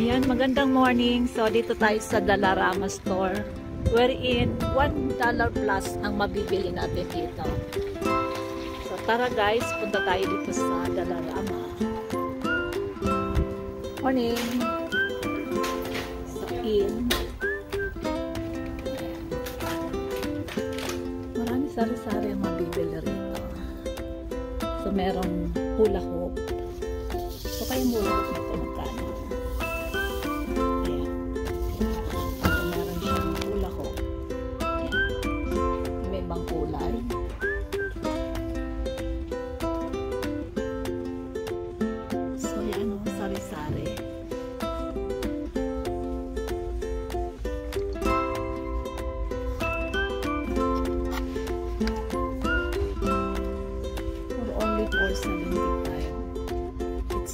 Ayan, magandang morning. So, dito tayo sa Dollarama store. Wherein, $1 plus ang mabibili natin dito. So, tara guys, punta tayo dito sa Dollarama. Morning. So, marami sari-sari ang mabibili rito. So, merong hula hoop. So, kayong hula hoop na ito magkano?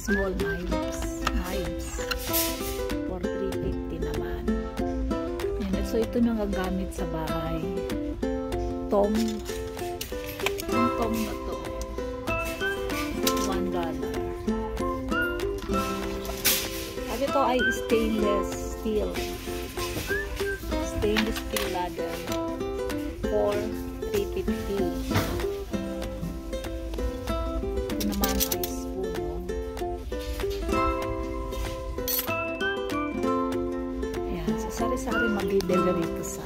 Small knives for $3.50 naman. And so ito nagagamit sa bahay. Tong na to $1. At ito ay stainless steel ladder for $3.50. Sari-sari mabibili rito sa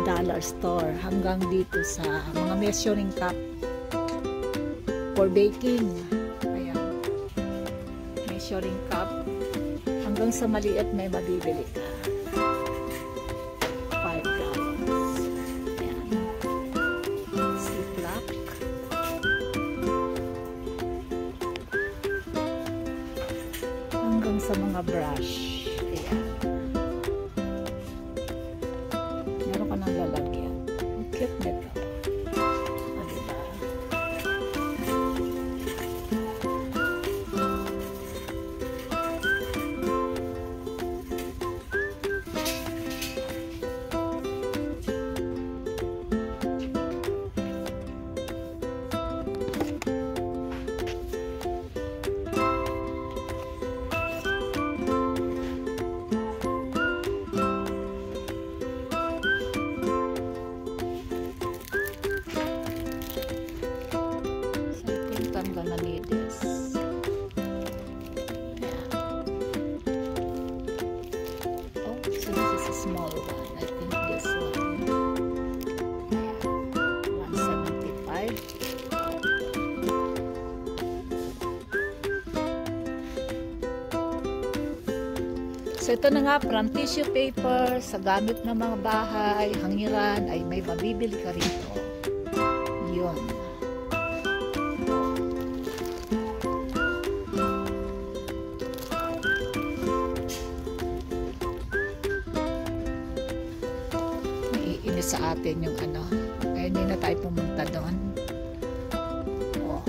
dollar store hanggang dito sa mga measuring cup for baking. Ayan, measuring cup hanggang sa maliit may mabibili ka. $5. Ayan, ziplock. Hanggang sa mga brush. Meron ka ng lalagyan. Ang cute nito. O, diba? Tanggal na needles. Yeah. Oh, so this is a small one. I think this one. Yeah. $1.75. So ito na nga, from tissue paper sa gamit ng mga bahay, hangiran, ay may mabibili ka rito. Yun. Sa atin yung ano, kaya hindi na tayo pumunta doon. Oh.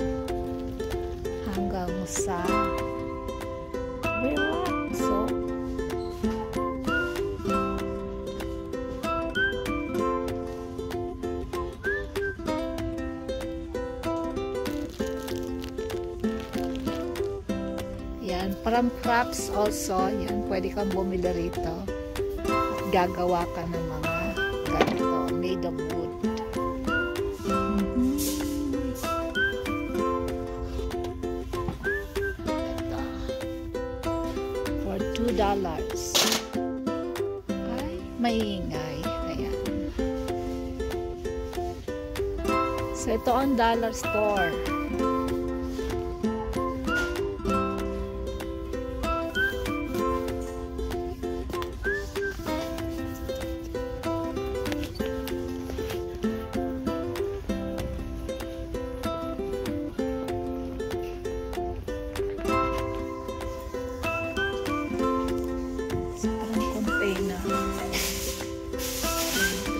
Hanggang sa relax. So yan, parang crafts also, yan, pwede kang bumili rito. Gagawa ka ng mga made of wood. For $2. Ay, maingay. Ayan. So, ito ang dollar store.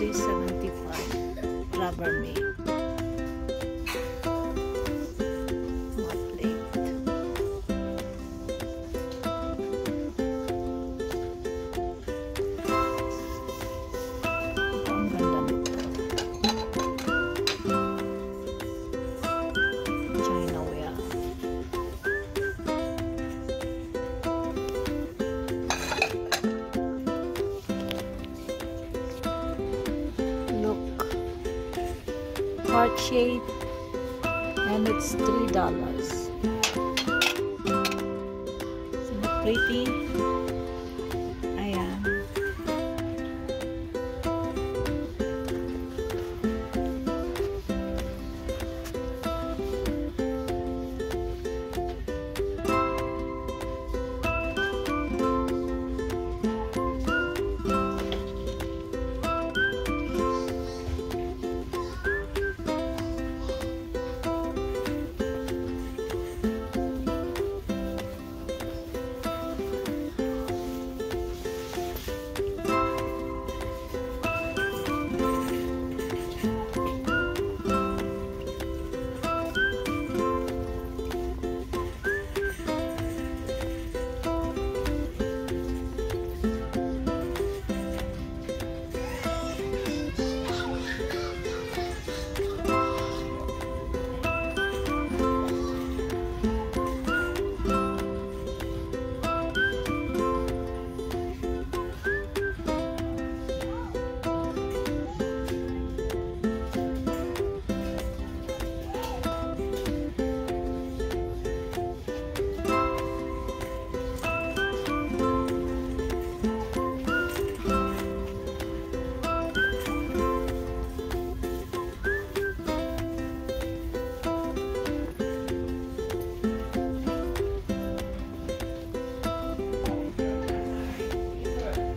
$3.75 Rubbermaid. heart shape, and it's $3. Isn't it pretty? Ayan.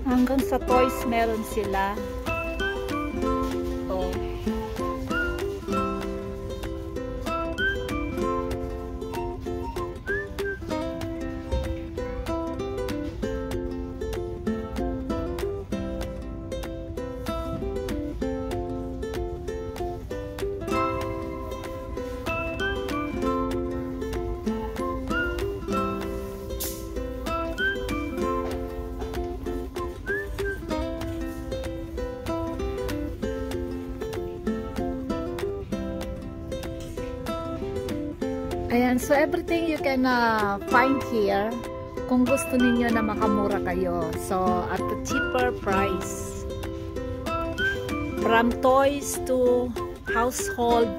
Hanggang sa toys meron sila. Oh. Ayan, so everything you can find here kung gusto ninyo na makamura kayo. So, at a cheaper price. From toys to household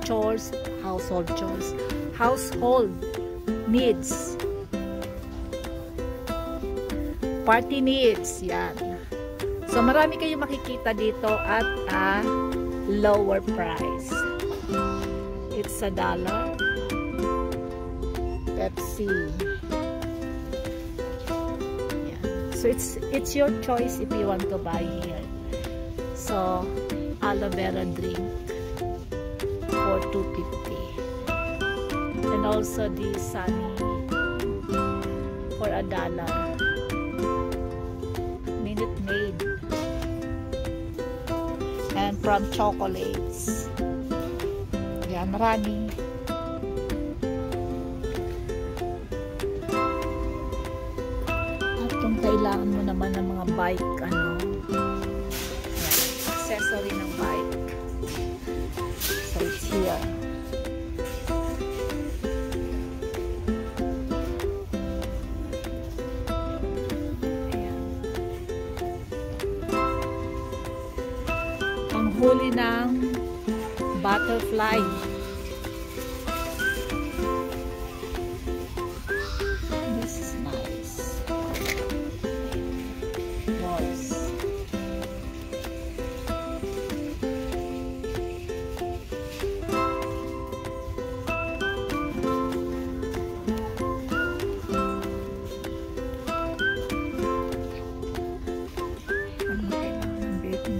needs. Party needs, yan. So, marami kayong makikita dito at a lower price. It's $1. Pepsi. Yeah. So it's your choice if you want to buy here. So aloe vera drink for $2.50, and also the Sunny for $1. Minute Maid, and from chocolates. Yeah, marami. Kung kailangan mo naman ng mga bike, accessory ng bike. So it's here. Ayan. Ang huli ng butterfly.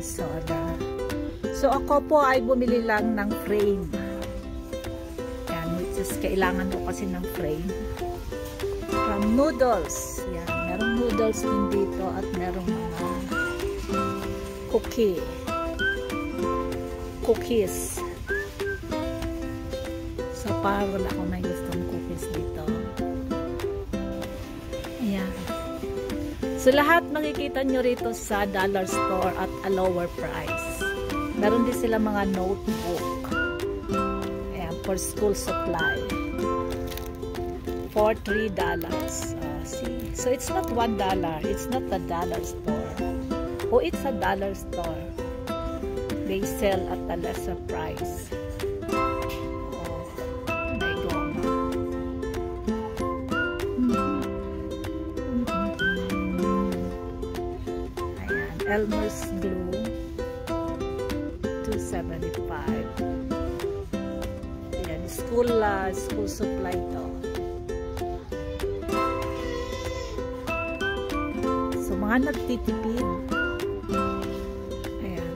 Soda. So ako po ay bumili lang ng frame. Yan, which is kailangan ko kasi ng frame. From noodles. Yan, merong noodles din dito at merong mga cookies. So parang wala akong may gustong cookies dito. Ayan. So, lahat makikita nyo rito sa dollar store at a lower price. Meron din sila mga notebook. Ayan, for school supply. For $3. See? So, it's not $1. It's not the dollar store. Oh, it's a dollar store. They sell at a lesser price. Elmer's glue, $2.75. Ayan, school supply to. So, mga nagtitipid. Ayan.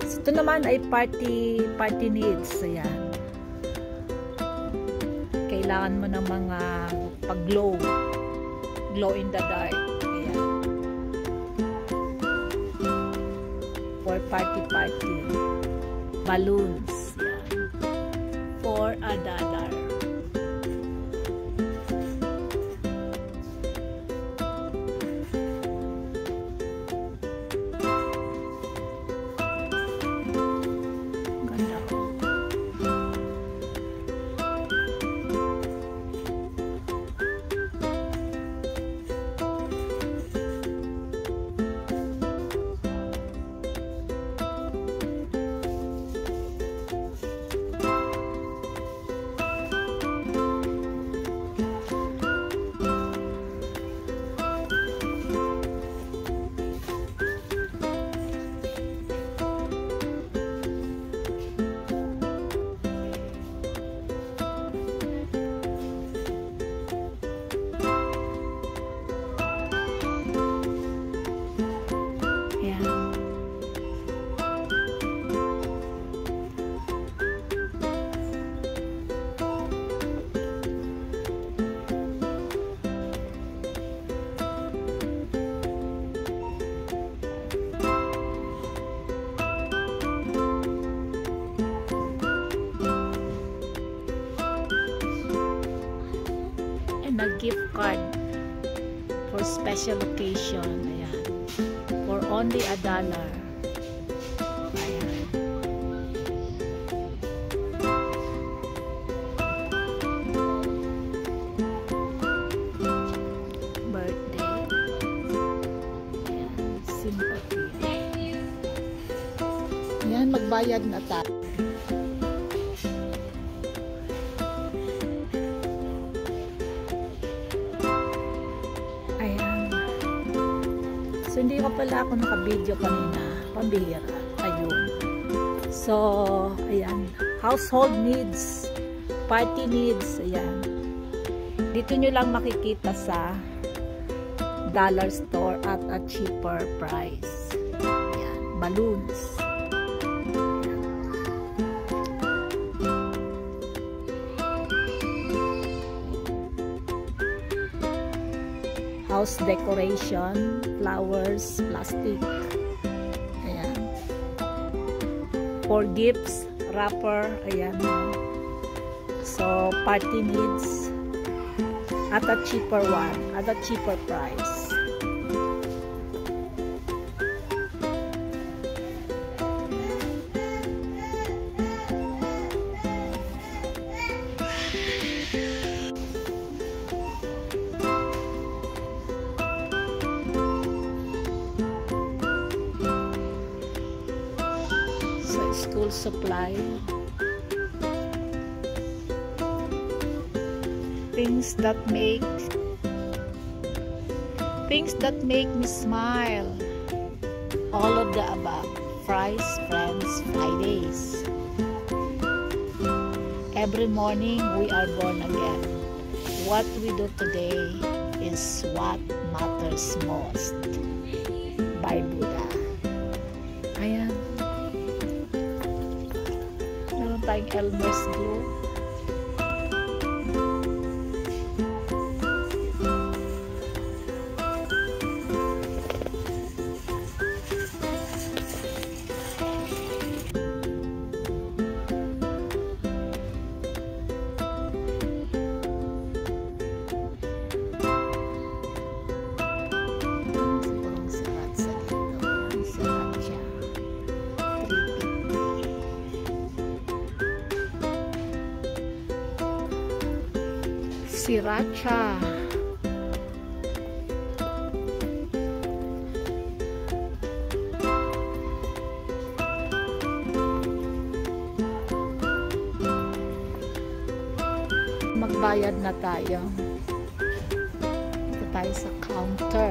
So, ito naman ay party needs. Ayan. Kailangan mo ng mga pag-glow in the dark. Ayan. For party balloons. Ayan. For $1. A gift card for special occasion. Ayan. For only $1. Ayan. Birthday. Ayan. Sympathy. Ayan, magbayad na tayo. So, hindi ko pala ako naka-video kanina. Pambihira. Ayun. So, ayan. Household needs. Party needs. Ayan. Dito nyo lang makikita sa dollar store at a cheaper price. Ayan. Balloons. House decoration, flowers, plastic. Ayan. For gifts, wrapper. Ayan. So, party needs at a cheaper one, at a cheaper price. School supply, things that make me smile, all of the above. Fries, friends, Fridays. Every morning we are born again. What we do today is what matters most. By Buddha. Ayan. Meron tayong Elmer's glue. Sriracha. Magbayad na tayo. tayo sa counter.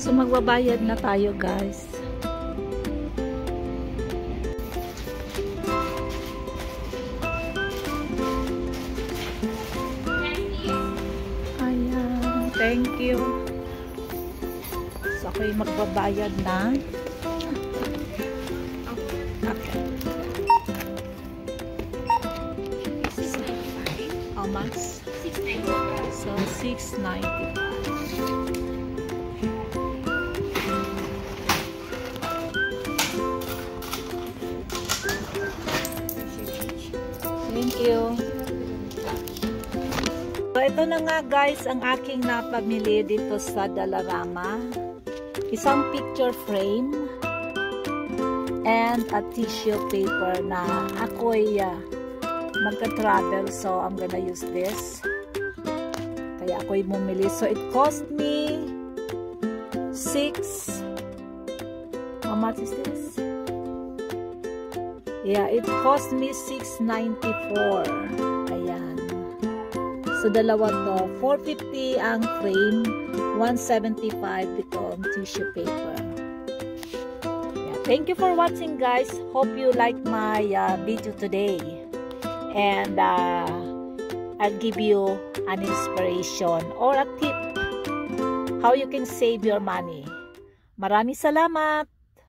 So magbabayad na tayo, guys. Ayan, thank you. So ako'y magbabayad na. Okay. How much? So $6.95. Thank you. So, ito na nga guys ang aking napamili dito sa Dollarama. Isang picture frame and a tissue paper na ako'y magka-travel, so I'm gonna use this. Kaya ako'y bumili. So it cost me how much is this? Yeah, it cost me $6.94. Ayan. So, dalawa to. $4.50 ang frame. $1.75 itong tissue paper. Yeah, thank you for watching, guys. Hope you like my video today. And I'll give you an inspiration or a tip how you can save your money. Maraming salamat!